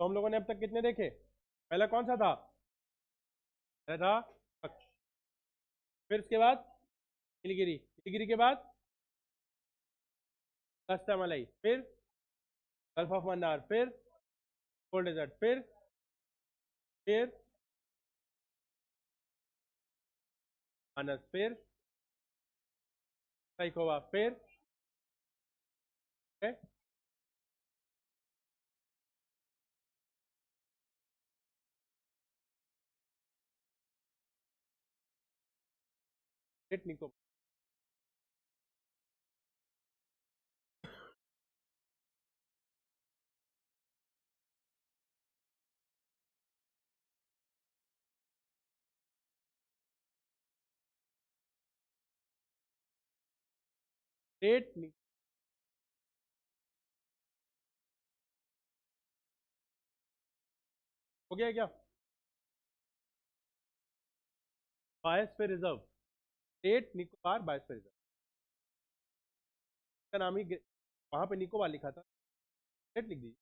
तो हम लोगों ने अब तक कितने देखे? पहला कौन सा था? पहला था कक्ष, फिर उसके बाद नीलगिरी, नीलगिरी के बाद रास्तामलाई, फिर गल्फ ऑफ मन्नार, फिर कोल्ड डेजर्ट, फिर मानस, फिर साइकोवा, फिर ग्रेट निकोबार। ग्रेट हो गया क्या? Biosphere reserve, great Nicobar biosphere reserve का नाम ही वहां पे निकोबार लिखा था, ग्रेट लिख दीजिए।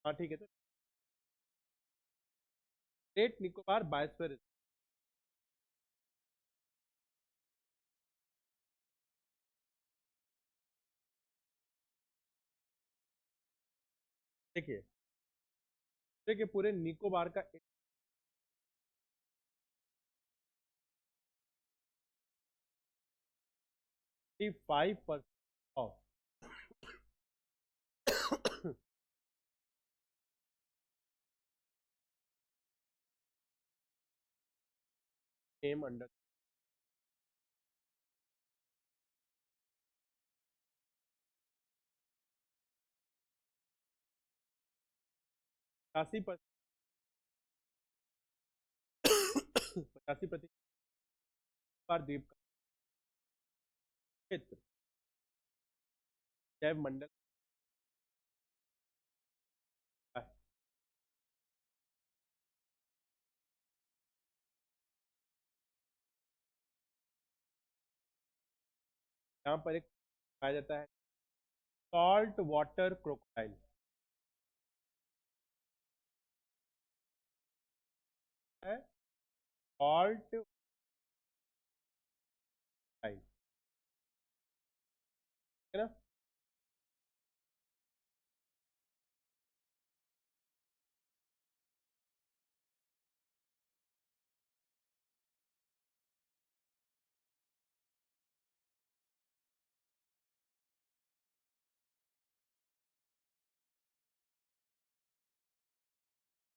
हाँ ठीक है, तो ग्रेट निकोबार बायोस्फीयर रिजर्व। देखिए, देखिए पूरे निकोबार का 85% ऑफ came under 85%, 85% द्वीप का क्षेत्र जैव मंडल है। यहाँ पर एक पाया जाता है सॉल्ट वाटर क्रोकोडाइल, है सॉल्ट टाइल, है ना?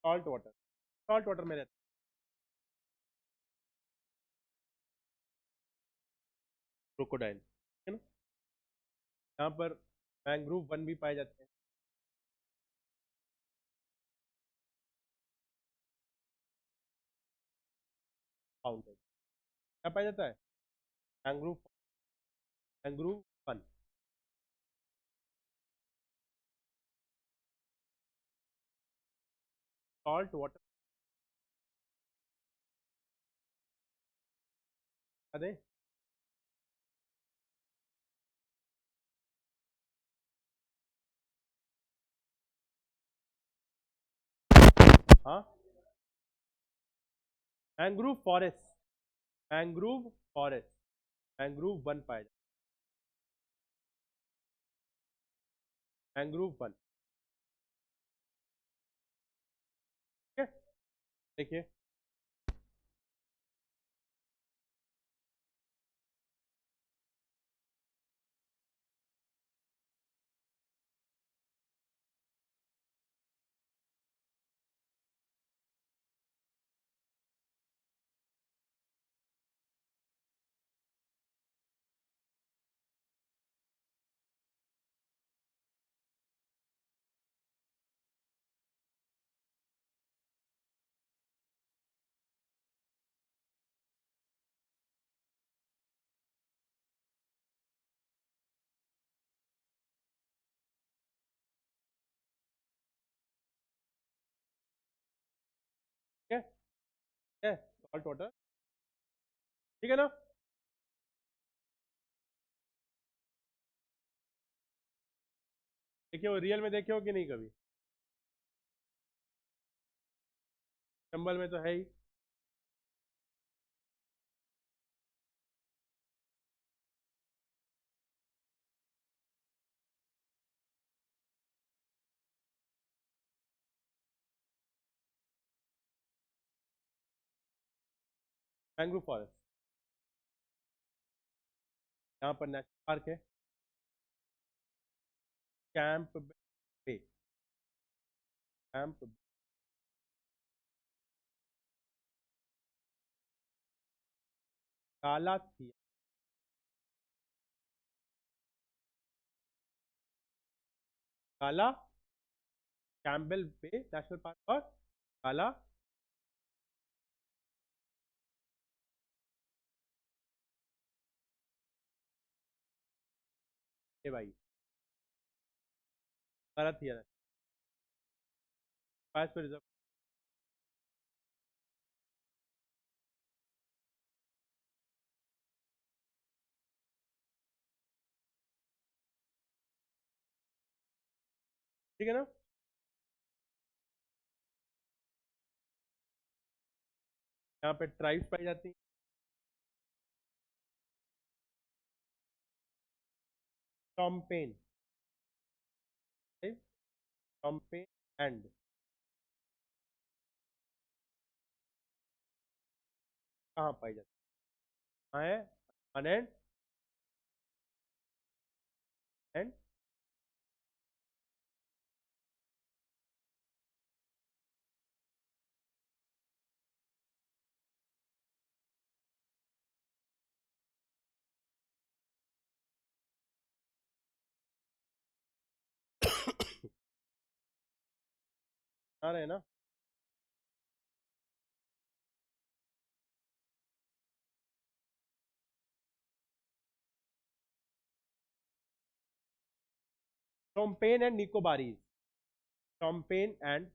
सॉल्ट वाटर में रहता है क्रोकोडाइल, है ना? यहाँ पर मैंग्रोव वन भी पाए जाते हैं। फाउंटेन क्या पाया जाता है? Mangrove, mangrove one, salt water. अरे हाँ, mangrove forest, mangrove forest, mangrove one पाया जाता है, मैंग्रोव वन। ठीक है, देखिए ठीक है, सॉल्ट वाटर, ठीक है ना? देखिए वो रियल में देखे हो कि नहीं कभी? चंबल में तो है ही। मैंग्रोव फॉरेस्ट, यहाँ पर नेशनल पार्क है कैंप बे। कैंप काला थिया, काला कैंपबेल बे नेशनल पार्क और काला ए भाई, काला थिया बायोस्फीयर रिजर्व। ठीक है ना। यहाँ पे ट्राइब्स पाई जाती हैं। टॉम्पेन, टॉम्पेन एंड कहाँ पाई जाती है? कहाँ है? अनएंड एंड आ रहे हैं ना। टॉम्पेन एंड निकोबारीज, टॉम्पेन एंड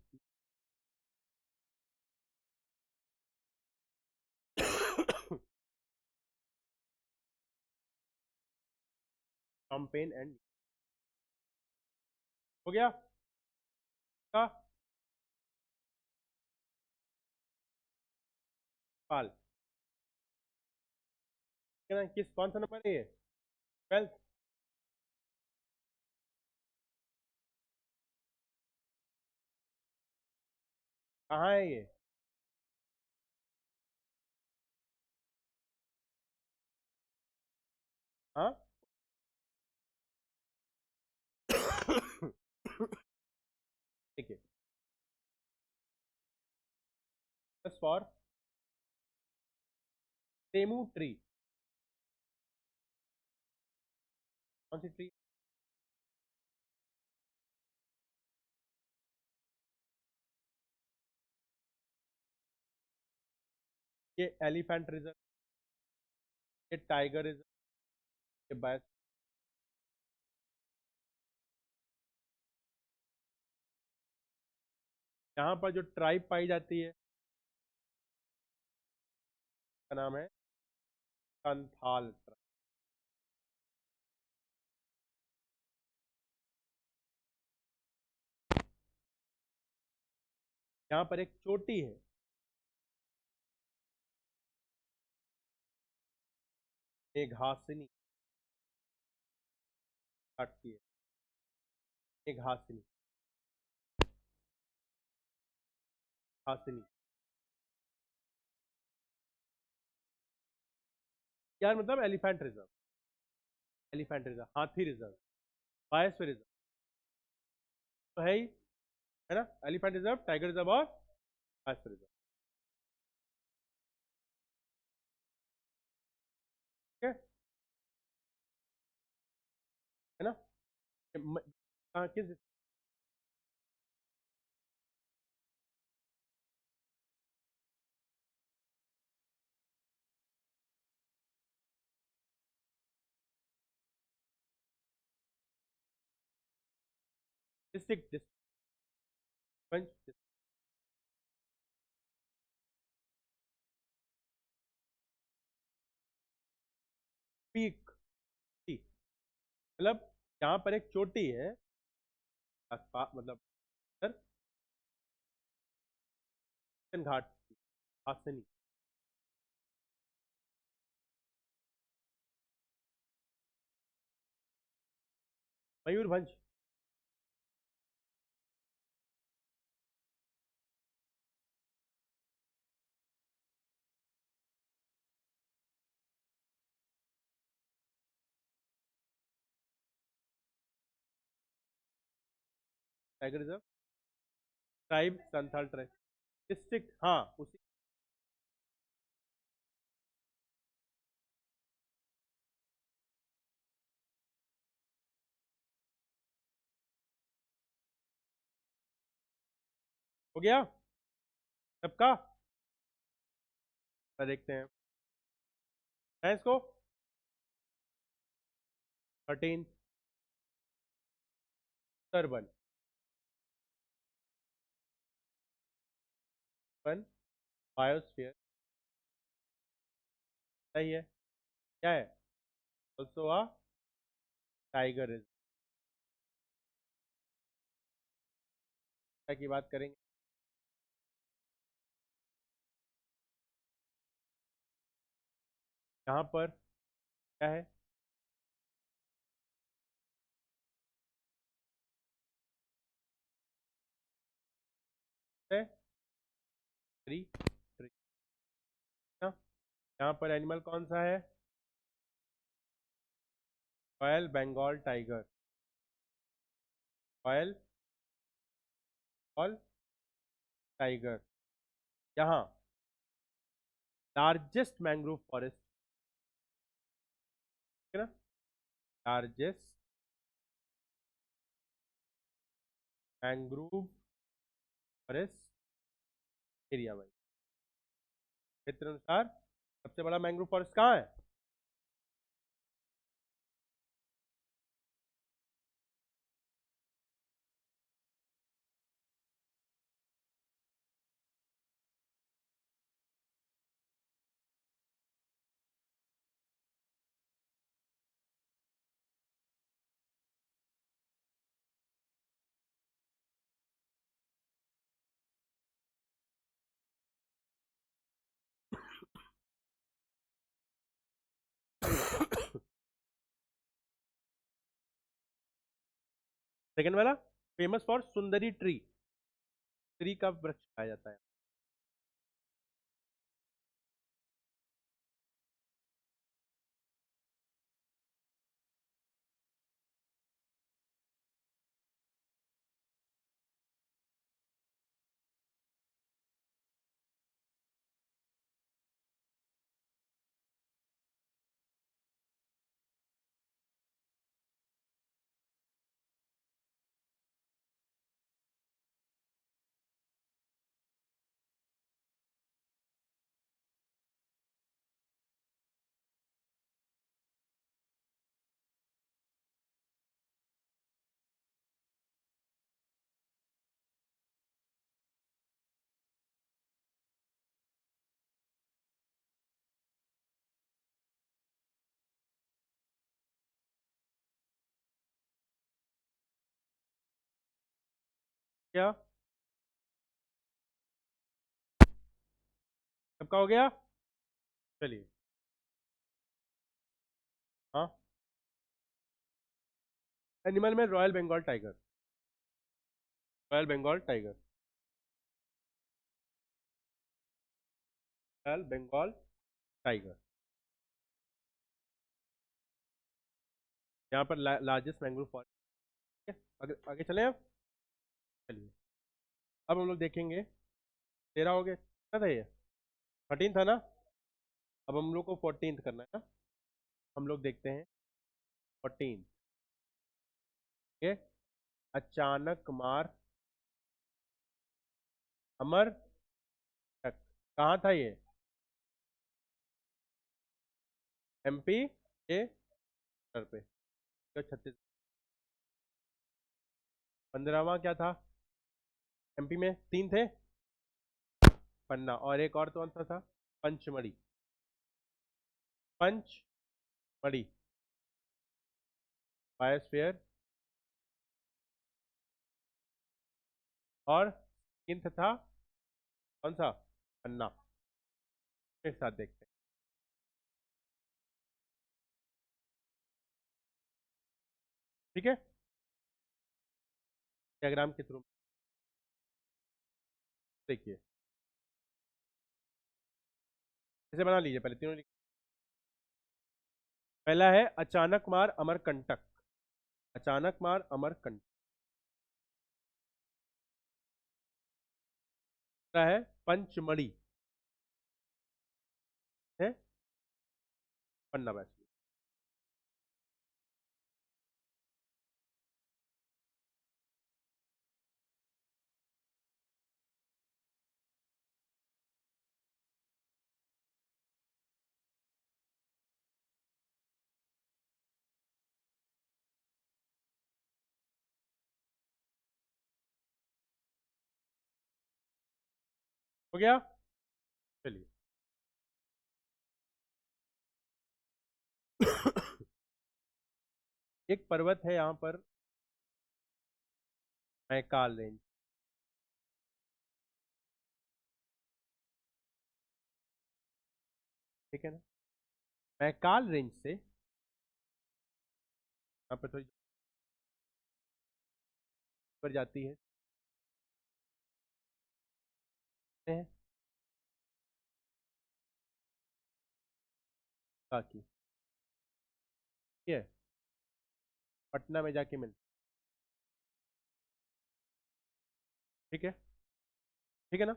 टॉम्पेन एंड हो गया का पाल। किस कौन सा नंबर है ये? 12। कहाँ है ये? हाँ ठीक है। बस फॉर टेमू ट्री, कौन सी ट्री? ये एलिफेंट रिजर्व, ये टाइगर रिजर्व, ये बायस। यहाँ पर जो ट्राइब पाई जाती है का नाम है संथाल ट्राइब। यहाँ पर एक चोटी है, मेघासिनी काटती है, मेघासिनी, हासिनी। यार मतलब एलिफेंट रिजर्व, एलिफेंट रिजर्व, हाथी रिजर्व, बायोस्फीयर रिजर्व तो है ना। एलिफेंट रिजर्व, टाइगर रिजर्व और बायोस्फीयर रिजर्व। ठीक है, है ना। किस डिस्ट्रिक्ट, डिस्ट्रिक्ट पीक, मतलब यहाँ पर एक चोटी है मतलब सर घाट, हासनी, Mayurbhanj, tiger reserve, tribe Santhal tribe, district, हाँ उसी, हो गया सबका। देखते हैं इसको, 13 सर्बन वन बायोस्फीयर, सही है, क्या है, ऑल्सो अ टाइगर रिजर्व की बात करेंगे। यहाँ पर क्या है, ट्री, ट्री, यहाँ पर एनिमल कौन सा है, royal Bengal tiger, royal Bengal tiger. यहाँ लार्जेस्ट मैंग्रोव फॉरेस्ट, है ना, लार्जेस्ट मैंग्रोव फॉरेस्ट एरिया भाई, क्षेत्र अनुसार सबसे बड़ा मैंग्रोव फॉरेस्ट कहाँ है, सेकंड वाला famous for Sundari tree, tree का वृक्ष पाया जाता है। क्या सबका हो गया, चलिए, हाँ, एनिमल में royal Bengal tiger, royal Bengal tiger, royal Bengal tiger, यहाँ पर लार्जेस्ट मैंग्रोव फॉरेस्ट, आगे आगे चले अब, चलिए, अब हम लोग देखेंगे, 13 हो गए, कितना था ये, 13 था ना, अब हम लोग को 14 करना है ना, हम लोग देखते हैं 14, ठीक है, अचानक मार अमर तक, कहाँ था ये, एमपी के सर पे, 36, 15वां क्या था, एमपी में 3 थे, पन्ना, और एक और कौन सा था, पंचमढ़ी, पंचमढ़ी बायोस्फीयर, और 3 था कौन सा, पन्ना। एक साथ देखते हैं। ठीक है, डायग्राम के थ्रू देखिए, इसे बना लीजिए पहले तीनों पहला है अचानक मार अमरकंटक। अचानक मार अमरकंटक। दूसरा है पंचमढ़ी, है पन्ना बैच। हो गया, चलिए। एक पर्वत है यहाँ पर, मैकाल रेंज। ठीक है ना, मैकाल रेंज से यहाँ पर थोड़ी ऊपर जाती है काकी, ठीक है, पटना में जाके मिलती। ठीक है, ठीक है ना।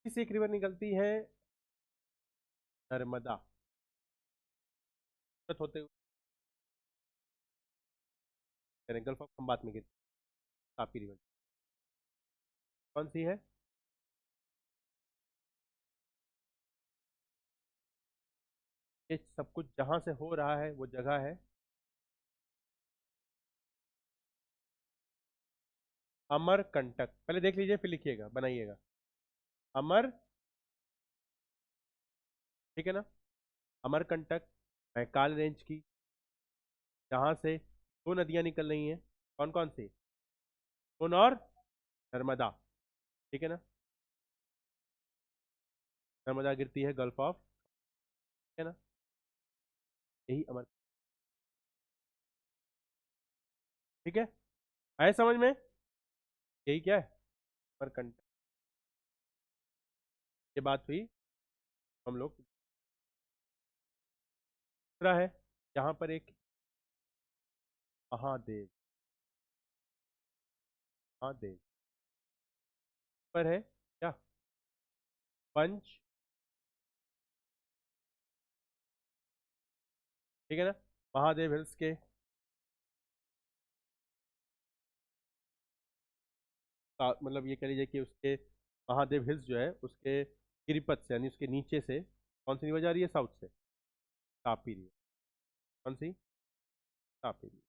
इस एक रिवर निकलती है नर्मदा, होते हुए गल्फ ऑफ खंबात में गिरती तापी रिवर। कौन सी है? ये सब कुछ जहां से हो रहा है वो जगह है अमरकंटक। पहले देख लीजिए फिर लिखिएगा, बनाइएगा। अमर, ठीक है ना, अमरकंटक मैकाल रेंज की, जहां से दो नदियां निकल रही हैं। कौन कौन सी? सोन और नर्मदा। ठीक है ना, नर्मदा गिरती है गल्फ ऑफ, ठीक है ना, यही अमर। ठीक है, आए समझ में? यही क्या है, अमरकंटक। ये बात हुई हम लोग। दूसरा है यहाँ पर एक महादेव, महादेव पर है क्या, पंच, ठीक है ना, महादेव हिल्स के मतलब ये कह लीजिए कि उसके महादेव हिल्स जो है उसके गिरिपथ से, यानी उसके नीचे से कौन सी रिवर जा रही है, साउथ से तापी रिवर। कौन सी? तापी रिवर।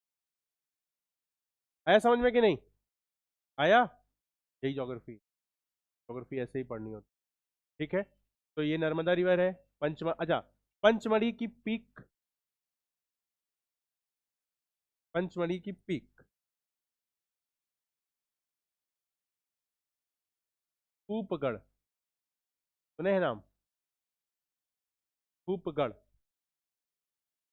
आया समझ में कि नहीं आया? यही ज्योग्राफी, ज्योग्राफी ऐसे ही पढ़नी होती। ठीक है, तो ये नर्मदा रिवर है। अच्छा, पंचमढ़ी की पीक, पंचमढ़ी की पीक धूपगढ़, सुने हैं नाम? धूपगढ़,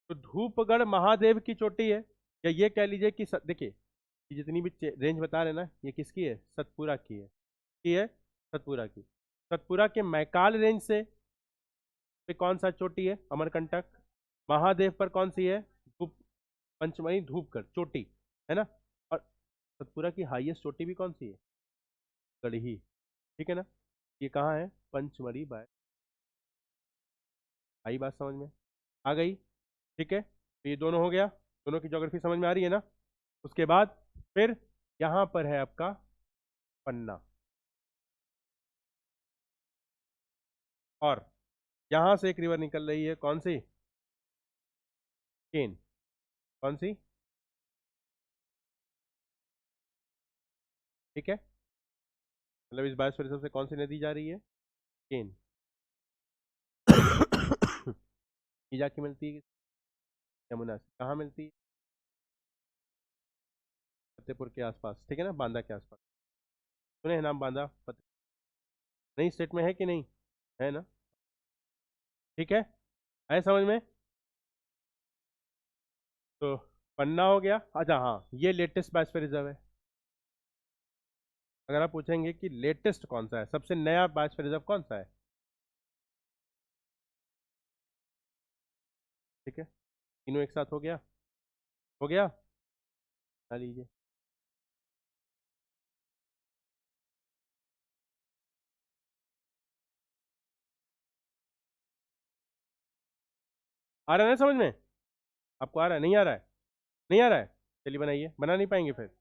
तो धूपगढ़ महादेव की चोटी है। या ये कह लीजिए कि देखिए, ये जितनी भी रेंज बता रहे ना, ये किसकी है, सतपुरा की है। की है सतपुरा की। सतपुरा के मैकाल रेंज से पे कौन सा चोटी है, अमरकंटक। महादेव पर कौन सी है, धूप, पंचमढ़ी धूपगढ़ चोटी, है ना। और सतपुरा की हाईएस्ट चोटी भी कौन सी है, गढ़ी। ठीक है ना, ये कहाँ है, पंचमढ़ी बाय। आई बात समझ में? आ गई। ठीक है, तो ये दोनों हो गया, दोनों की ज्योग्राफी समझ में आ रही है ना। उसके बाद फिर यहाँ पर है आपका पन्ना, और यहाँ से एक रिवर निकल रही है, कौन सी, केन। कौन सी? ठीक है, मतलब इस बायोस्फीयर रिजर्व से कौन सी नदी जा रही है, केन। ये जाके मिलती है यमुना से, कहाँ मिलती है, फतेहपुर के आसपास, ठीक है ना, बांदा के आसपास। सुने हैं नाम बांदा, नई स्टेट में है कि नहीं, है ना? ठीक है, आए समझ में? तो पन्ना हो गया। अच्छा हाँ, ये लेटेस्ट बायोस्फीयर रिजर्व है। अगर आप पूछेंगे कि लेटेस्ट कौन सा है, सबसे नया बायोस्फीयर रिजर्व कौन सा है, ठीक है, तीनों एक साथ हो गया, हो गया, बता लीजिए। आ रहा है ना समझ में? आपको आ रहा है, नहीं आ रहा है? नहीं आ रहा है, चलिए बनाइए, बना नहीं पाएंगे फिर?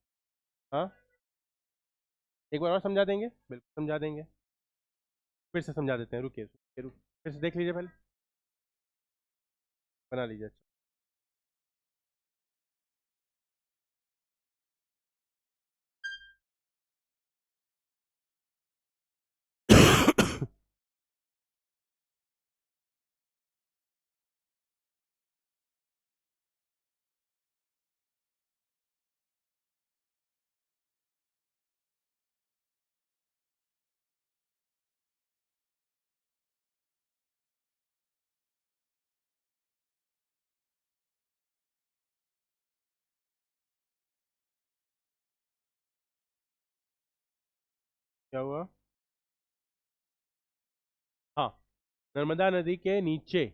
हाँ, एक बार और समझा देंगे, बिल्कुल समझा देंगे। फिर से समझा देते हैं, रुकिए रुकिए रुकिए, फिर से देख लीजिए पहले, बना लीजिए। अच्छा, क्या हुआ? हाँ, नर्मदा नदी के नीचे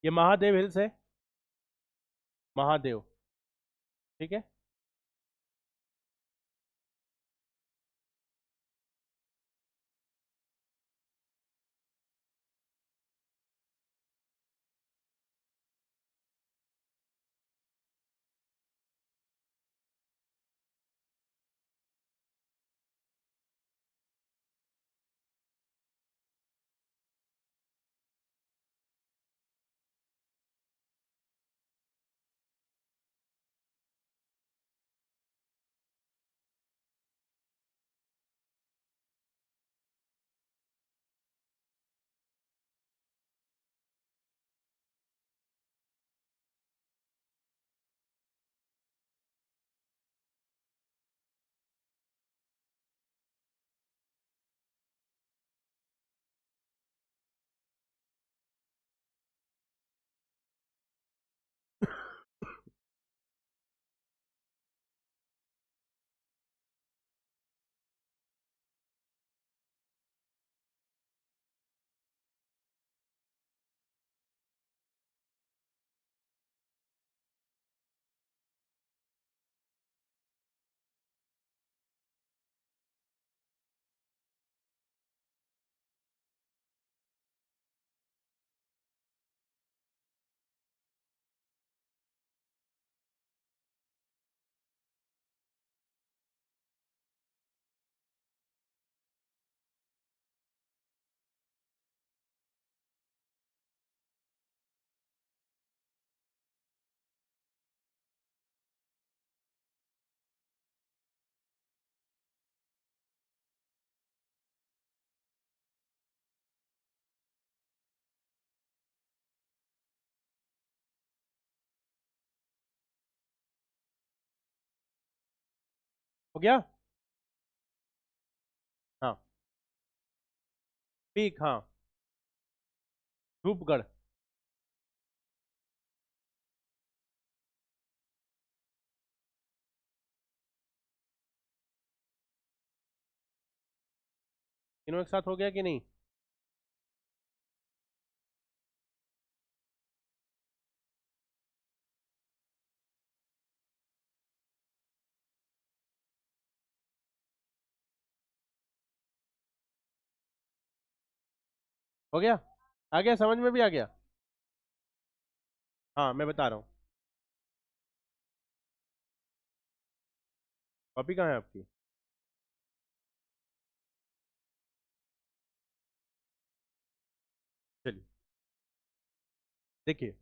ये महादेव हिल्स है, महादेव, ठीक है। हो गया, हाँ, पीक, हाँ, धूपगढ़। तीनों एक साथ हो गया कि नहीं? हो गया, आ गया, समझ में भी आ गया। हाँ, मैं बता रहा हूँ, कॉपी कहाँ है आपकी? चलिए देखिए,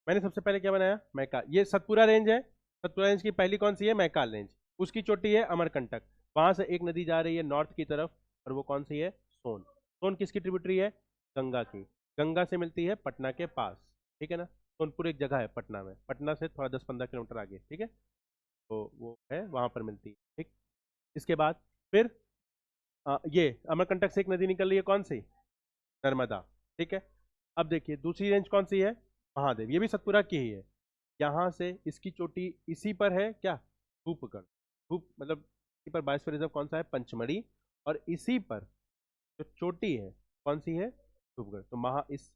मैंने सबसे पहले क्या बनाया, मैकाल, ये सतपुरा रेंज है। सतपुरा रेंज की पहली कौन सी है, मैकाल रेंज। उसकी चोटी है अमरकंटक। वहां से एक नदी जा रही है नॉर्थ की तरफ, और वो कौन सी है, सोन। सोन किसकी ट्रिब्यूटरी है, गंगा की। गंगा से मिलती है पटना के पास, ठीक है ना। सोनपुर एक जगह है पटना में, पटना से थोड़ा 10-15 किलोमीटर आगे, ठीक है। तो वो है, वहां पर मिलती है, ठीक। इसके बाद फिर ये अमरकंटक से एक नदी निकल रही है, कौन सी? नर्मदा। ठीक है, अब देखिए दूसरी रेंज कौन सी है? महादेव, ये भी सतपुरा की ही है। यहाँ से इसकी चोटी इसी पर है क्या? धूपगढ़। धूप मतलब इसी पर बायोस्फीयर रिजर्व कौन सा है? पंचमढ़ी। और इसी पर जो चोटी है कौन सी है? धूपगढ़। तो इस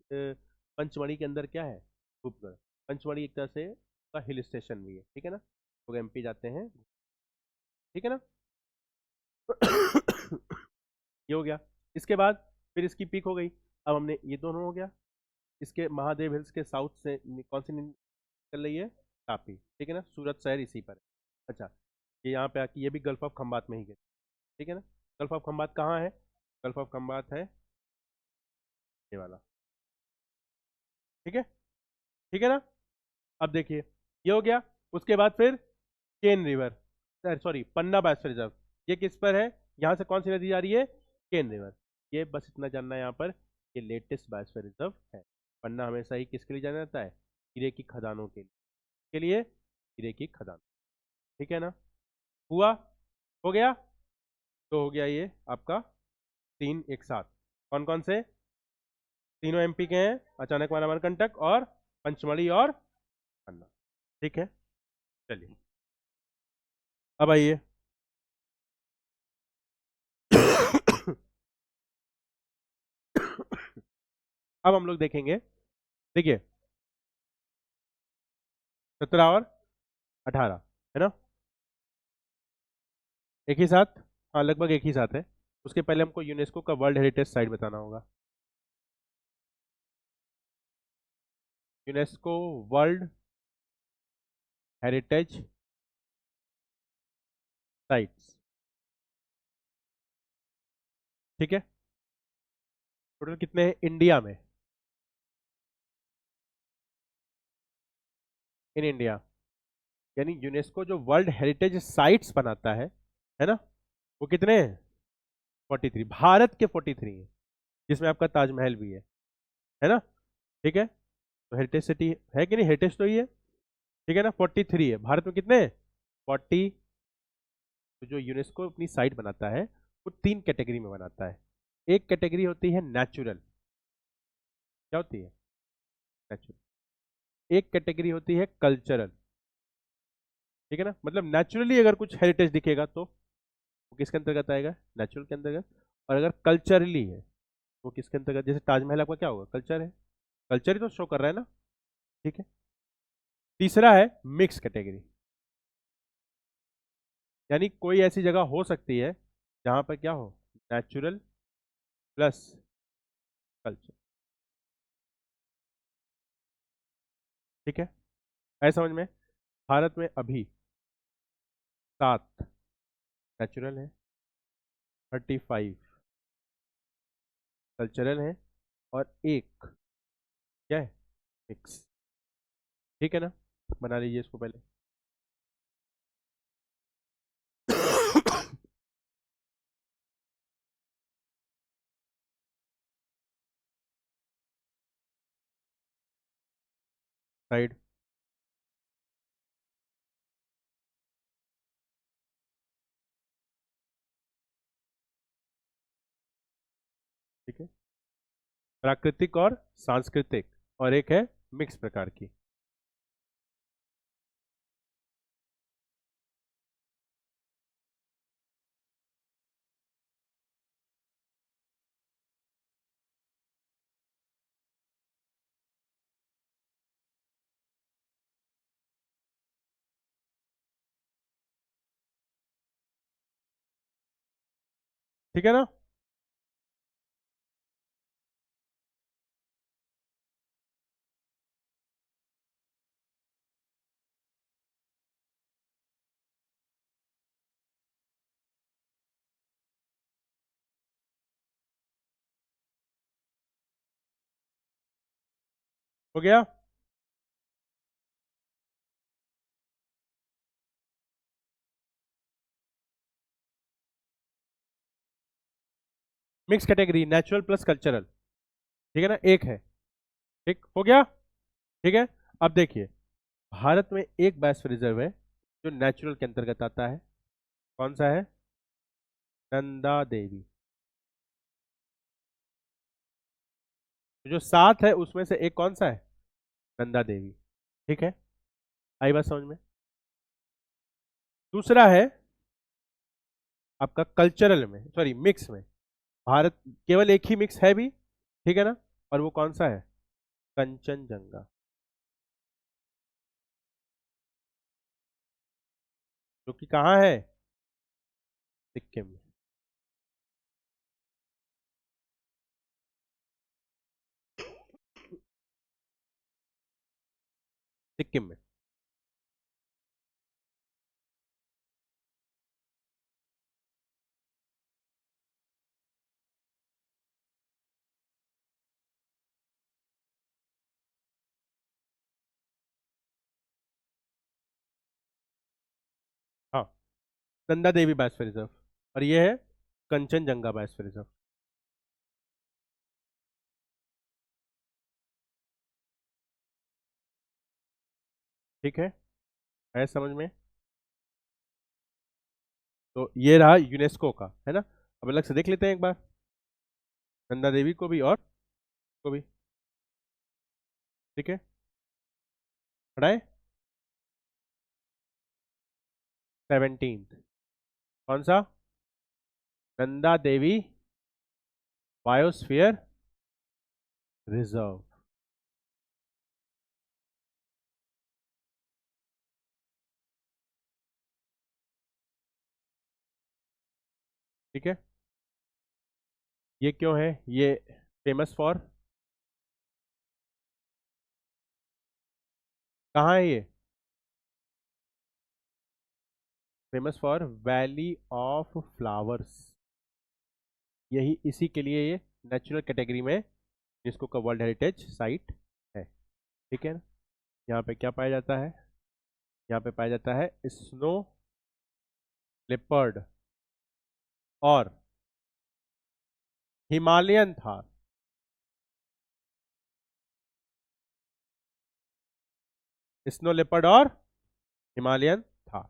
पंचमढ़ी के अंदर क्या है? धूपगढ़। पंचमढ़ी एक तरह से का हिल स्टेशन भी है, ठीक है ना, लोग एमपी जाते हैं, ठीक है ना। ये हो गया। इसके बाद फिर इसकी पीक हो गई। अब हमने ये दोनों हो गया। इसके महादेव हिल्स के साउथ से कौन सी निकल रही है? तापी, ठीक है ना, सूरत शहर इसी पर है। अच्छा, ये यहाँ पे आके ये भी गल्फ ऑफ खंबात में ही गई, ठीक है ना। गल्फ ऑफ खंबात कहाँ है? गल्फ ऑफ खंबात है ये वाला, ठीक है, ठीक है ना। अब देखिए ये हो गया। उसके बाद फिर केन रिवर, सॉरी पन्ना बायोस्फीयर रिजर्व, ये किस पर है? यहाँ से कौन सी नदी जा रही है? केन रिवर। ये बस इतना जानना है यहाँ पर, ये लेटेस्ट बायोस्फीयर रिजर्व है। पन्ना हमेशा ही किसके लिए जाना जाता है? हीरे की खदानों के लिए हीरे की खदान, ठीक है ना। हुआ, हो गया। तो हो गया ये आपका 3 एक साथ। कौन कौन से? तीनों एमपी के हैं, अचानक मारा अमरकंटक और पंचमढ़ी और पन्ना, ठीक है। चलिए अब आइए। अब हम लोग देखेंगे, देखिए 17 और 18 है ना, एक ही साथ। हाँ लगभग एक ही साथ है। उसके पहले हमको यूनेस्को का वर्ल्ड हेरिटेज साइट बताना होगा। यूनेस्को वर्ल्ड हेरिटेज साइट्स, ठीक है। टोटल कितने हैं इंडिया में? इन इंडिया, यानी यूनेस्को जो वर्ल्ड हेरिटेज साइट्स बनाता है ना, वो कितने हैं? 43, भारत के 43 हैं, जिसमें आपका ताजमहल भी है ना, ठीक है। तो हेरिटेज सिटी है कि नहीं? हेरिटेज तो ही है, ठीक है ना। 43 है, भारत में कितने हैं? 40। तो जो यूनेस्को अपनी साइट बनाता है वो 3 कैटेगरी में बनाता है। एक कैटेगरी होती है नेचुरल, क्या होती है? नेचुरल। एक कैटेगरी होती है कल्चरल, ठीक है ना, मतलब नेचुरली अगर कुछ हेरिटेज दिखेगा तो वो किसके अंतर्गत आएगा? नेचुरल के अंतर्गत। और अगर कल्चरली है वो किसके अंतर्गत? जैसे ताजमहल आपका क्या होगा? कल्चर है, कल्चर ही तो शो कर रहा है ना, ठीक है। तीसरा है मिक्स कैटेगरी, यानी कोई ऐसी जगह हो सकती है जहां पर क्या हो? नेचुरल प्लस कल्चर, ठीक है। ऐसा समझ में? भारत में अभी 7 नेचुरल है, 35 कल्चरल है और एक क्या है? मिक्स, ठीक है ना। बना लीजिए इसको पहले। साइड, ठीक है, प्राकृतिक और सांस्कृतिक, और एक है मिक्स प्रकार की। ठीक है ना। हो गया। Mix category natural plus cultural, ठीक है ना, एक है, ठीक हो गया, ठीक है। अब देखिए भारत में एक बायोस्फीयर रिजर्व है जो नेचुरल के अंतर्गत आता है, कौन सा है? नंदा देवी, तो जो 7 है उसमें से एक कौन सा है? नंदा देवी। ठीक है, आई बात समझ में? दूसरा है आपका कल्चरल में, सॉरी मिक्स में। भारत केवल एक ही मिक्स है भी, ठीक है ना? और वो कौन सा है? कंचनजंगा। जो कि कहाँ है? सिक्किम में। सिक्किम में। हाँ, नंदा देवी बायोस्फीयर रिजर्व, और ये है कंचनजंगा बायोस्फीयर रिजर्व। ठीक है समझ में? तो ये रहा यूनेस्को का, है ना? अब अलग से देख लेते हैं एक बार, नंदा देवी को भी और को भी। ठीक है, पढ़ाए। 17, कौन सा? Nanda Devi biosphere reserve. ठीक है, ये क्यों है ये फेमस फॉर? कहाँ है ये? Famous for valley of flowers. यही इसी के लिए ये नेचुरल कैटेगरी में जिसको का वर्ल्ड हेरिटेज साइट है। ठीक है ना? यहाँ पे क्या पाया जाता है? यहाँ पे पाया जाता है स्नो लेपर्ड और हिमालयन थार। स्नो लेपर्ड और हिमालयन थार।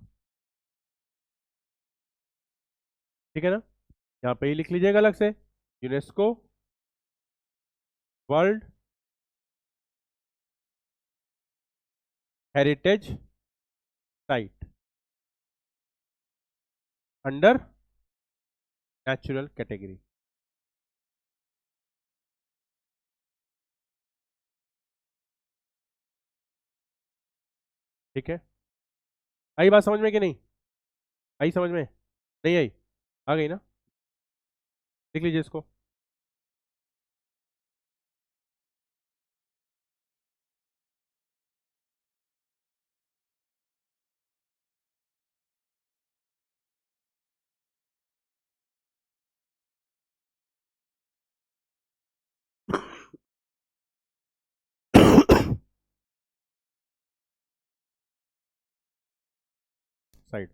ठीक है ना? यहाँ पे ही लिख लीजिएगा अलग से, UNESCO world heritage site under natural category. ठीक है, आई बात समझ में कि नहीं? आई समझ में? नहीं आई? आ गई ना? लिख लीजिए इसको। साइड,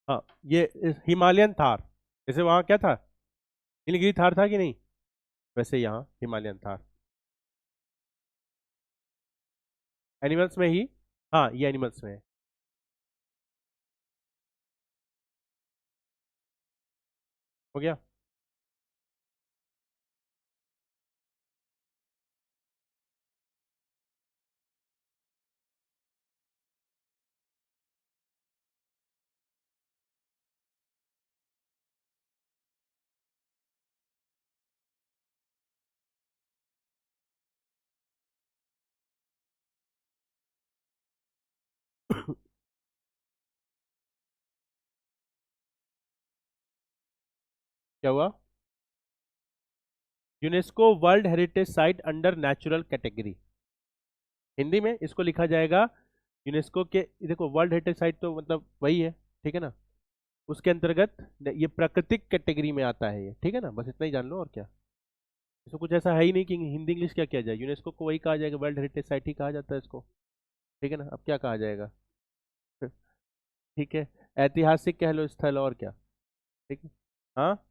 हाँ, ये हिमालयन थार। जैसे वहां क्या था, नीलगिरी थार था कि नहीं, वैसे यहाँ हिमालयन थार। एनिमल्स में ही, हाँ ये एनिमल्स में है। हो गया? क्या हुआ? UNESCO world heritage site under natural category. Hindi में इसको लिखा जाएगा यूनेस्को के, देखो वर्ल्ड हेरिटेज साइट तो मतलब वही है, ठीक है ना? उसके अंतर्गत ये प्राकृतिक कैटेगरी में आता है ये, ठीक है ना? बस इतना ही जान लो, और क्या। इसमें कुछ ऐसा है ही नहीं कि हिंदी इंग्लिश क्या किया जाए, यूनेस्को को वही कहा जाएगा, वर्ल्ड हेरिटेज साइट ही कहा जाता है इसको। ठीक है ना? अब क्या कहा जाएगा? ठीक है, ऐतिहासिक कह लो स्थल, और क्या। ठीक है, हाँ,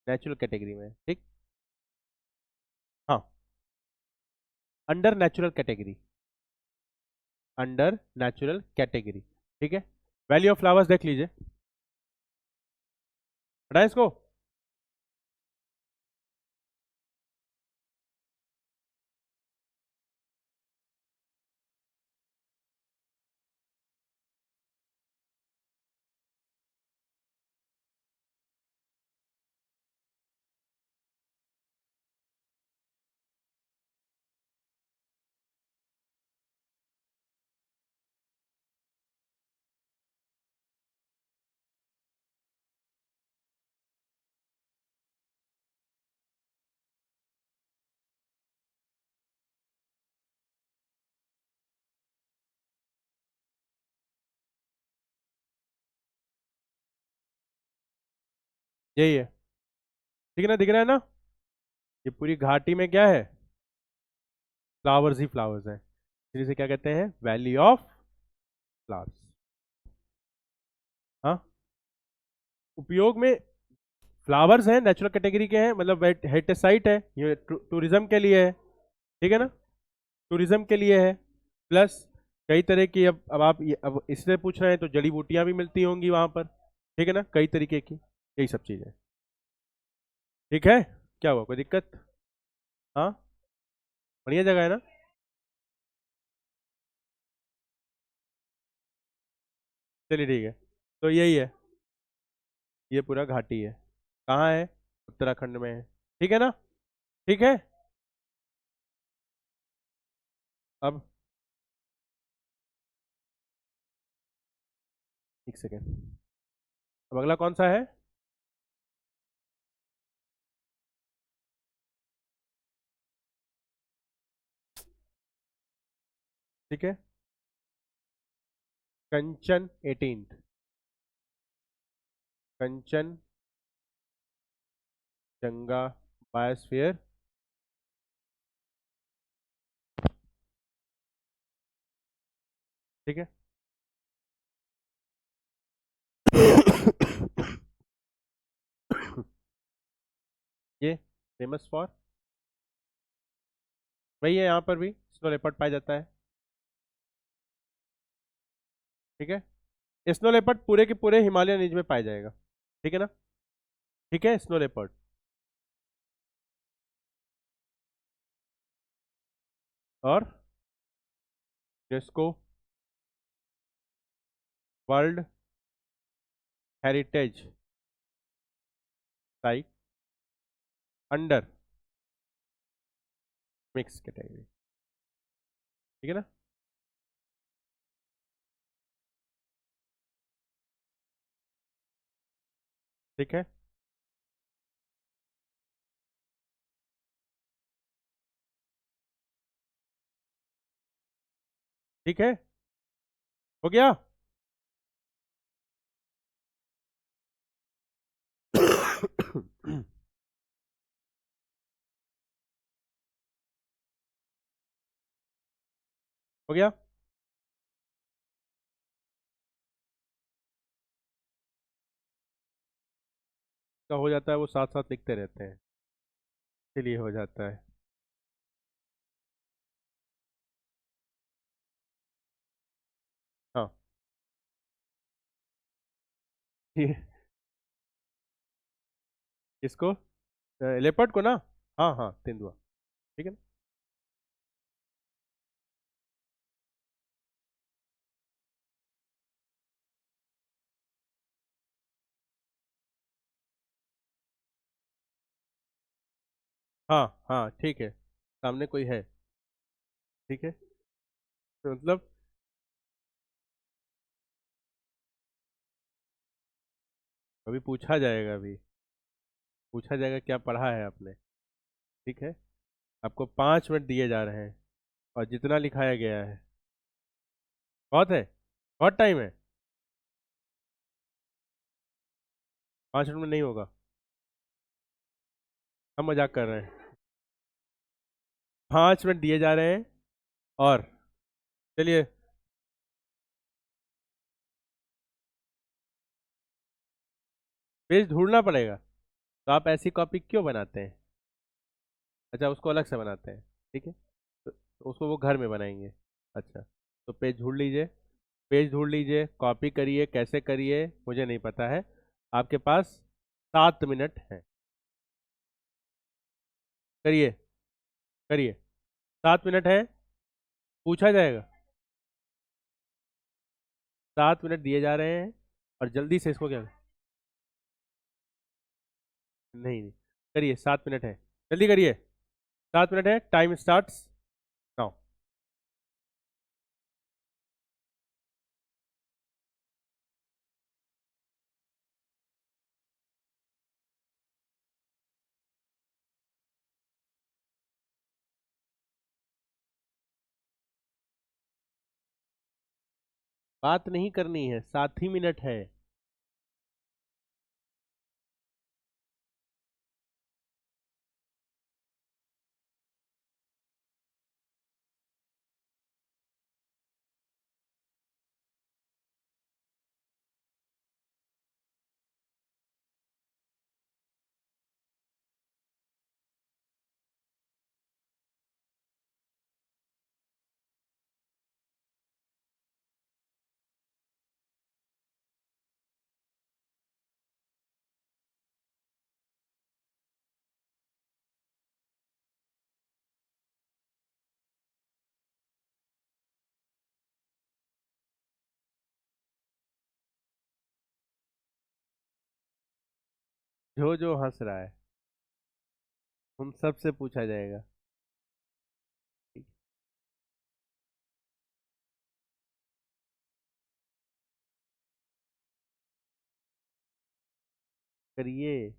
नेचुरल कैटेगरी में, ठीक। हाँ, under natural category, under natural category. ठीक है, वैली ऑफ फ्लावर्स देख लीजिए, पढ़ा है इसको? यही है, ठीक है ना, दिख रहा है ना, ये पूरी घाटी में क्या है, फ्लावर्स ही फ्लावर्स हैं, फिर इसे क्या कहते हैं, वैली ऑफ फ्लावर्स। हाँ, उपयोग में फ्लावर्स हैं, नेचुरल कैटेगरी के हैं, मतलब हेरिटेज साइट है, ये टूरिज्म के लिए है, ठीक है ना, टूरिज्म के लिए है, प्लस कई तरह की, अब आप अब इसलिए पूछ रहे हैं तो जड़ी बूटियां भी मिलती होंगी वहां पर, ठीक है ना, कई तरीके की, यही सब चीजें, ठीक है, क्या हुआ, कोई दिक्कत? हाँ, बढ़िया जगह है ना। चलिए ठीक है, तो यही है, ये पूरा घाटी है, कहाँ है, उत्तराखंड में है, ठीक है ना, ठीक है। अब एक सेकेंड, अब अगला कौन सा है, ठीक है, कंचन 18th, कंचन जंगा बायोस्फीयर, ठीक है। ये फेमस फॉर, वही है, यहाँ पर भी स्नो लेपर्ड पाया जाता है, ठीक है, स्नो लेपर्ड पूरे के पूरे हिमालयन रेंज में पाया जाएगा, ठीक है ना, ठीक है, स्नो लेपर्ड, और UNESCO world heritage site under mix category, ठीक है ना, ठीक है। ठीक है, हो गया। हो गया, का हो जाता है, वो साथ साथ लिखते रहते हैं, इसीलिए हो जाता है। हाँ, ये इसको, लेपर्ड को ना, हाँ हाँ, तेंदुआ, ठीक है ना, हाँ हाँ, ठीक है, सामने कोई है, ठीक है, तो मतलब अभी पूछा जाएगा, अभी पूछा जाएगा क्या पढ़ा है आपने, ठीक है, आपको 5 मिनट दिए जा रहे हैं, और जितना लिखाया गया है बहुत है, बहुत टाइम है, 5 मिनट में नहीं होगा, हम मजाक कर रहे हैं, 5 मिनट दिए जा रहे हैं, और चलिए, पेज ढूंढना पड़ेगा, तो आप ऐसी कॉपी क्यों बनाते हैं, अच्छा उसको अलग से बनाते हैं, ठीक है, तो उसको वो घर में बनाएंगे, अच्छा, तो पेज ढूंढ लीजिए, पेज ढूंढ लीजिए, कॉपी करिए, कैसे करिए मुझे नहीं पता है, आपके पास 7 मिनट है, करिए, करिए, 7 मिनट है, पूछा जाएगा, 7 मिनट दिए जा रहे हैं, और जल्दी से इसको क्या, नहीं नहीं, करिए, 7 मिनट है, जल्दी करिए, 7 मिनट है, टाइम स्टार्ट्स नाउ। बात नहीं करनी है, 7 ही मिनट है, जो जो हंस रहा है उन सब से पूछा जाएगा। ठीक है? करिए।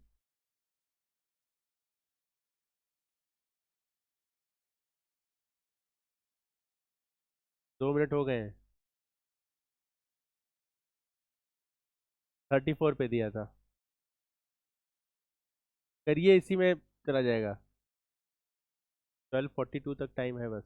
2 मिनट हो गए हैं। 34 पे दिया था। करिए, इसी में चला जाएगा। 12:42 तक टाइम है बस।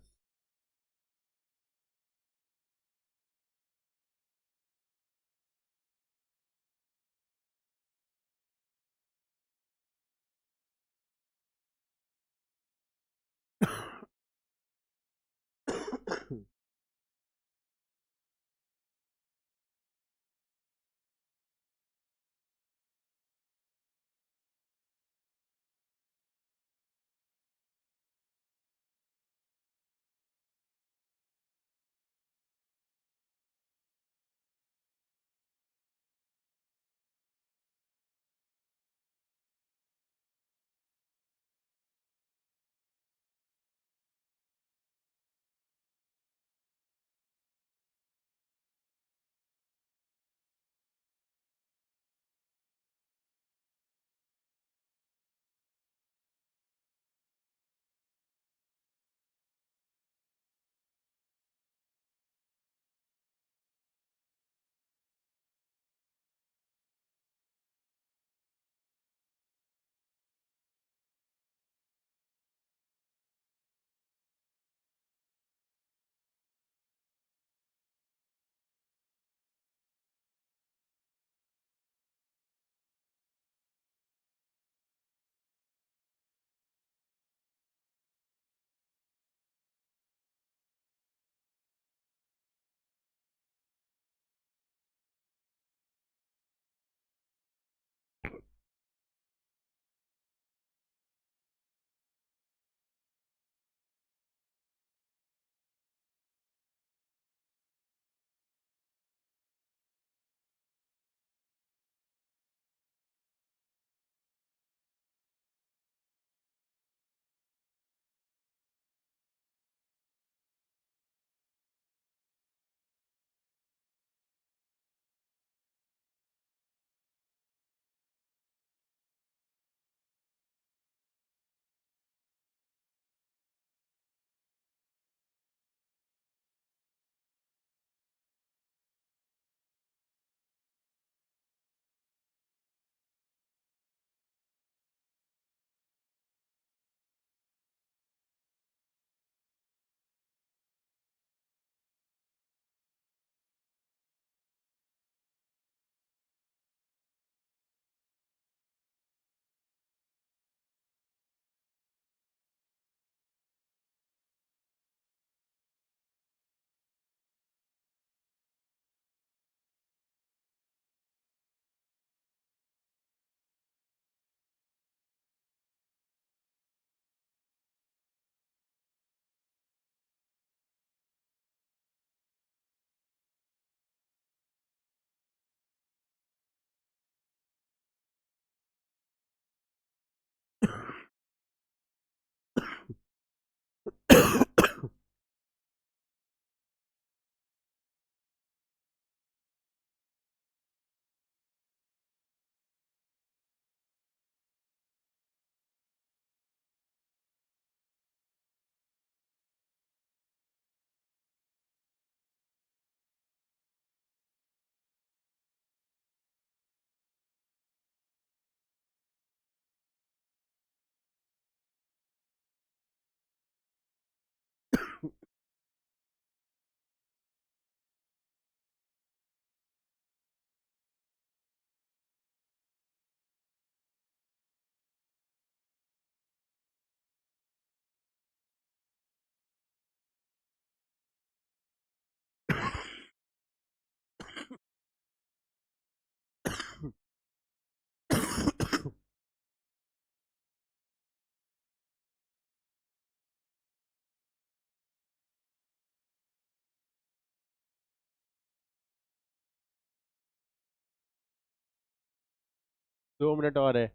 दो मिनट और है।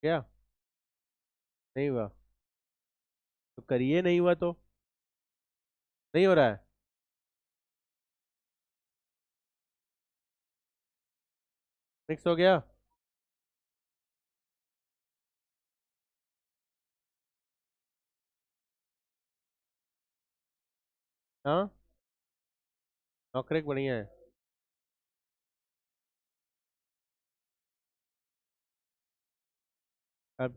क्या नहीं हुआ? तो करिए, नहीं हुआ तो नहीं हो रहा है। मिक्स हो गया। हाँ, नौकरेक बढ़िया है। अब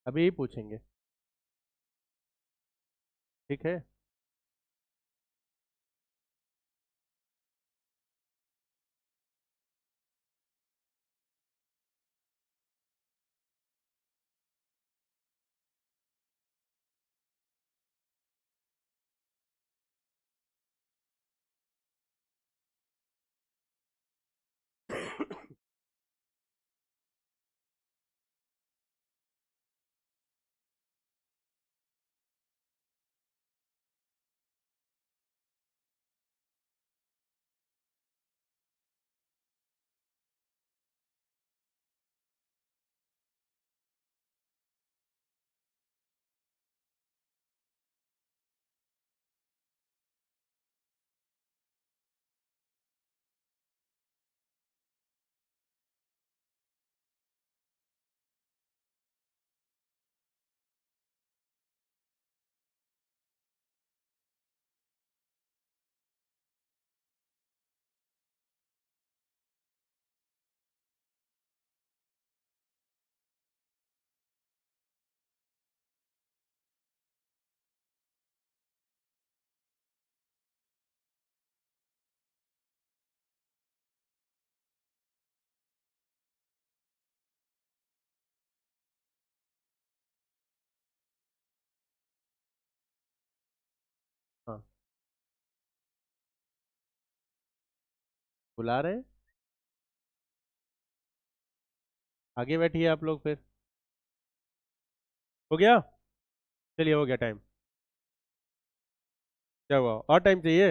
अभी ही पूछेंगे। ठीक है। हाँ, बुला रहे हैं। आगे बैठिए आप लोग फिर। हो गया? चलिए, हो गया टाइम। क्या हुआ, और टाइम चाहिए?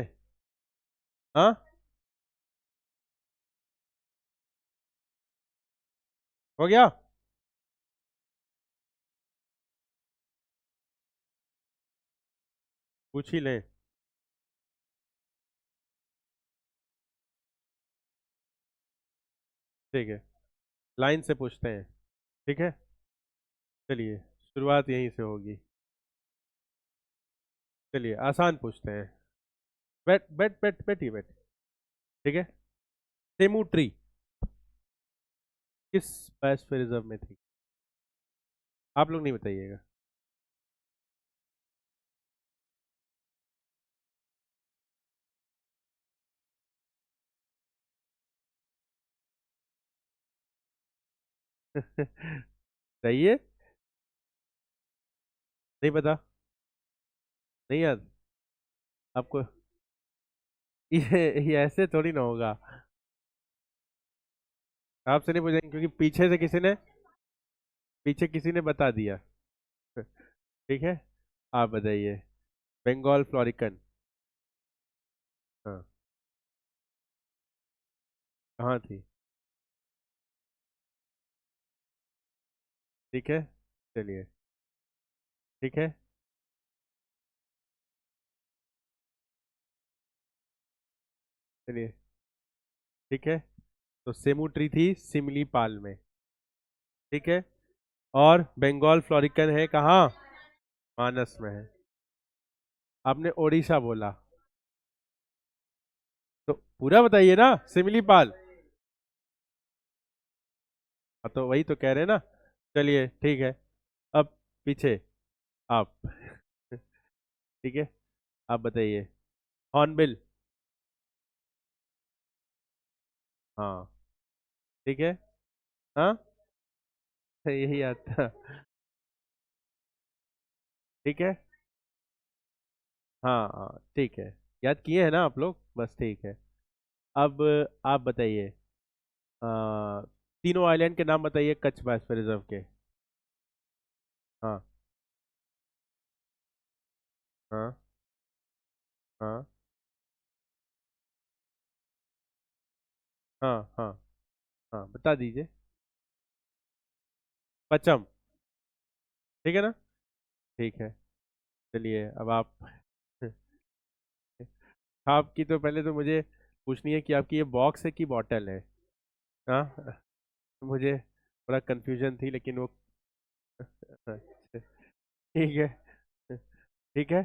हाँ, हो गया। पूछ ही लें। ठीक है, लाइन से पूछते हैं। ठीक है, चलिए, शुरुआत यहीं से होगी। चलिए, आसान पूछते हैं। बैठ बैठ बैठ बैठिए बैठ। ठीक है। सेमू ट्री किस बायोस्फीयर रिजर्व में थी? आप लोग नहीं बताइएगा। सही है। नहीं पता? नहीं याद आपको? ये ऐसे थोड़ी ना होगा। आपसे नहीं पूछेंगे क्योंकि पीछे किसी ने बता दिया। ठीक है, आप बताइए। बंगाल फ्लोरिकन। हाँ, कहाँ थी? ठीक है, चलिए। ठीक है, चलिए। ठीक है, तो सेमू ट्री थी सिमलीपाल में। ठीक है, और बंगाल फ्लोरिकन है कहाँ? मानस में है। आपने ओडिशा बोला, तो पूरा बताइए ना, सिमलीपाल। हाँ, तो वही तो कह रहे हैं ना। चलिए, ठीक है। अब पीछे आप। ठीक है, आप बताइए। हॉर्नबिल। हाँ, ठीक है। हाँ, यही आता। ठीक है। हाँ हाँ, ठीक है। याद किए हैं ना आप लोग, बस ठीक है। अब आप बताइए। तीनों आइलैंड के नाम बताइए कच्छ बायोस्फीयर रिजर्व के। हाँ हाँ हाँ हाँ हाँ हाँ, बता दीजिए। पचम, ठीक है ना? ठीक है, चलिए अब आप आपकी तो पहले तो मुझे पूछनी है कि आपकी ये बॉक्स है कि बॉटल है। हाँ, मुझे थोड़ा कंफ्यूजन थी लेकिन वो ठीक है, ठीक है।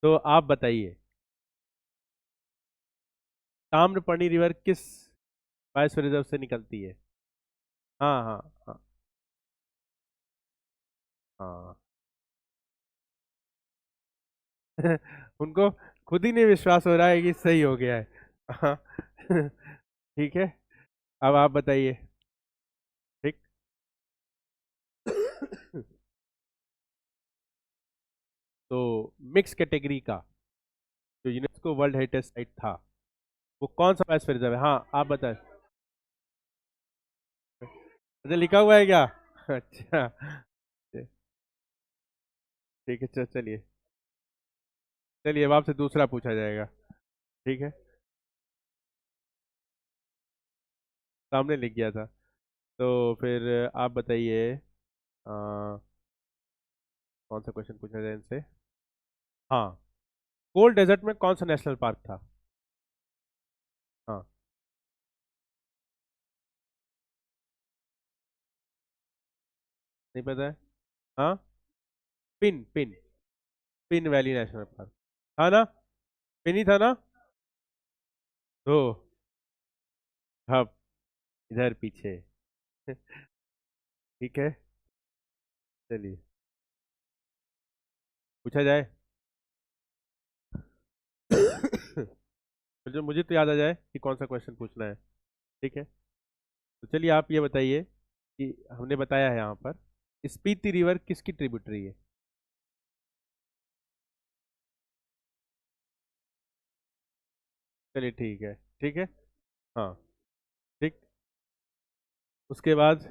तो आप बताइए, ताम्रपर्णी रिवर किस बायोस्फीयर रिजर्व से निकलती है? हाँ हाँ हाँ हाँ। उनको खुद ही नहीं विश्वास हो रहा है कि सही हो गया है। हाँ। ठीक है, अब आप बताइए। ठीक। तो मिक्स कैटेगरी का जो यूनेस्को वर्ल्ड हेरिटेज साइट था, वो कौन सा बायोस्फीयर रिजर्व है? हाँ, आप बताएं। अच्छा, लिखा हुआ है क्या? अच्छा, ठीक है, चलिए, चलिए अब आपसे दूसरा पूछा जाएगा। ठीक है, सामने लिख गया था। तो फिर आप बताइए, कौन सा क्वेश्चन पूछा जाए इनसे? हाँ, कोल्ड डेजर्ट में कौन सा नेशनल पार्क था? हाँ, नहीं पता है? हाँ, pin pin pin valley national park था ना? पिन ही था ना? तो अब इधर पीछे। ठीक है, चलिए पूछा जाए। फिर जो मुझे तो याद आ जाए कि कौन सा क्वेश्चन पूछना है। ठीक है, तो चलिए आप ये बताइए कि हमने बताया है यहाँ पर स्पीति रिवर किसकी ट्रिब्यूटरी है? चलिए ठीक है, ठीक है। हाँ, ठीक। उसके बाद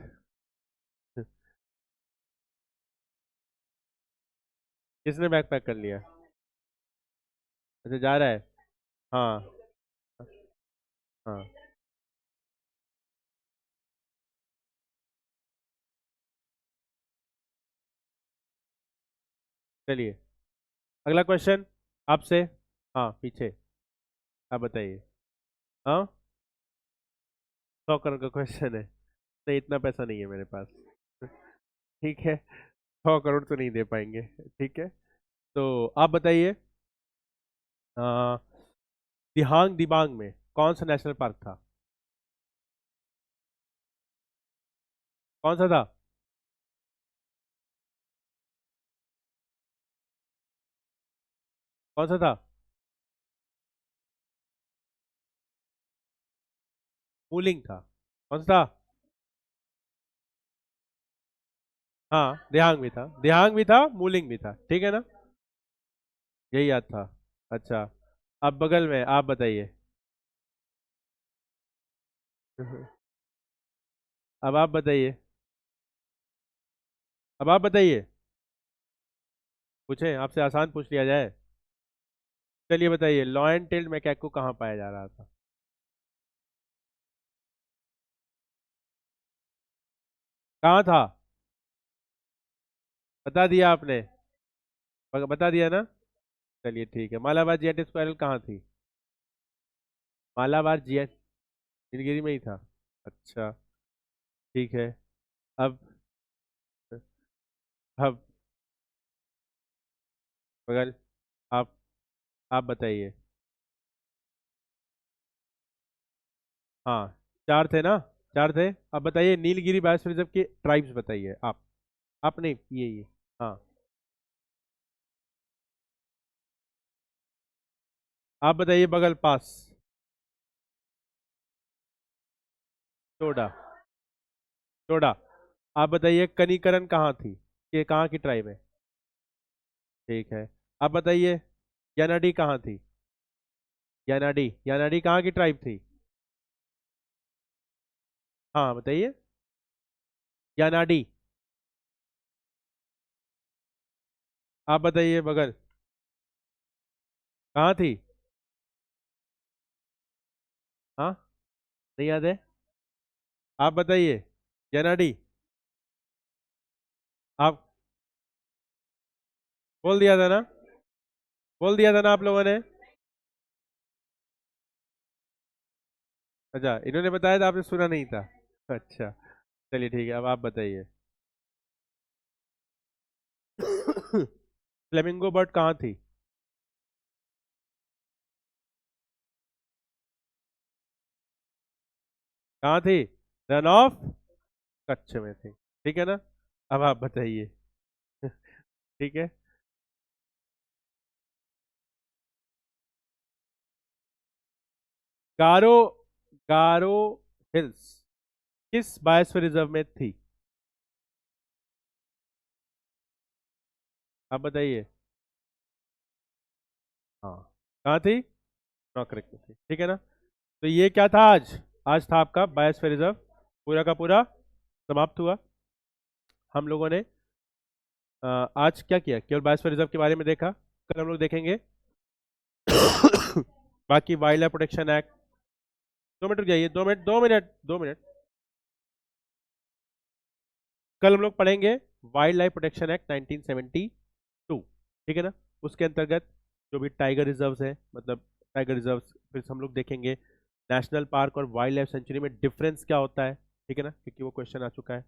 किसने बैग पैक कर लिया? अच्छा, जा रहा है। हाँ हाँ, चलिए अगला क्वेश्चन आपसे। हाँ, पीछे। आप बताइए। हाँ, 100 करोड़ का क्वेश्चन है? नहीं, इतना पैसा नहीं है मेरे पास। ठीक है, 100 करोड़ तो नहीं दे पाएंगे। ठीक है, तो आप बताइए, अ, दिहांग दिबांग में कौन सा नेशनल पार्क था? कौन सा था? कौन सा था? मूलिंग था। कौन सा था? हाँ, दिहांग भी था, दिहांग भी था, मूलिंग भी था, ठीक है ना? यही याद था। अच्छा, अब बगल में आप बताइए। अब आप बताइए। अब आप बताइए। पूछें, आपसे आसान पूछ लिया जाए। चलिए बताइए, लॉ एंड टेल्ड मैकेको कहाँ पाया जा रहा था? कहाँ था? बता दिया आपने? बता दिया ना? चलिए ठीक है, मालाबार जीएंट स्क्वायरल कहाँ थी? मालाबार जीएंट नीलगिरी में ही था। अच्छा, ठीक है। अब अब बगल, आप आप बताइए। हाँ, चार थे ना? चार थे। अब बताइए, नीलगिरी बायोस्फीयर रिजर्व के ट्राइब्स बताइए आप। आप नहीं, ये हाँ, आप बताइए बगल पास। टोडा, टोडा। आप बताइए, कनिकरण कहाँ थी? ये कहाँ की ट्राइब है? ठीक है। आप बताइए, यानाडी कहाँ थी? यानाडी, यानाडी कहाँ की ट्राइब थी? हाँ, बताइए। यानाडी। आप बताइए बगल, कहाँ थी? हाँ, नहीं याद है? आप बताइए। यानाडी। आप बोल दिया था ना, बोल दिया था ना आप लोगों ने। अच्छा, इन्होंने बताया था, आपने सुना नहीं था। अच्छा, चलिए ठीक है, अब आप बताइए। फ्लेमिंगो बर्ड कहाँ थी? कहाँ थी? रन ऑफ कच्छ में थी, ठीक है ना। अब आप बताइए। ठीक है। गारो, गारो हिल्स किस बायोस्फीयर रिजर्व में थी? आप बताइए। हाँ, कहाँ थी? नौकरी में थी, ठीक है ना। तो ये क्या था आज? आज था आपका बायोस्फीयर रिजर्व, पूरा का पूरा समाप्त हुआ। हम लोगों ने आज क्या किया? केवल बायोस्फीयर रिजर्व के बारे में देखा। कल हम लोग देखेंगे बाकी wild life protection act. 2 minute रुक जाइए, 2 मिनट, 2 मिनट, 2 मिनट। कल हम लोग पढ़ेंगे वाइल्ड लाइफ प्रोटेक्शन एक्ट 1972, ठीक है ना। उसके अंतर्गत जो भी टाइगर रिजर्व्स है, मतलब टाइगर रिजर्व्स, फिर हम लोग देखेंगे नेशनल पार्क और वाइल्ड लाइफ सेंचुरी में डिफरेंस क्या होता है, ठीक है ना, क्योंकि वो क्वेश्चन आ चुका है।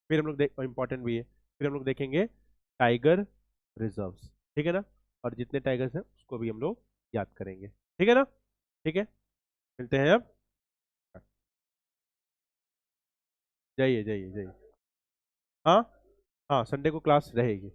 फिर हम लोग देख, इंपॉर्टेंट भी है, फिर हम लोग देखेंगे टाइगर रिजर्व्स, ठीक है ना। और जितने टाइगर्स हैं उसको भी हम लोग याद करेंगे, ठीक है ना। ठीक है, मिलते हैं अब। जाइए जाइए जाइए। हाँ, हाँ संडे को क्लास रहेगी।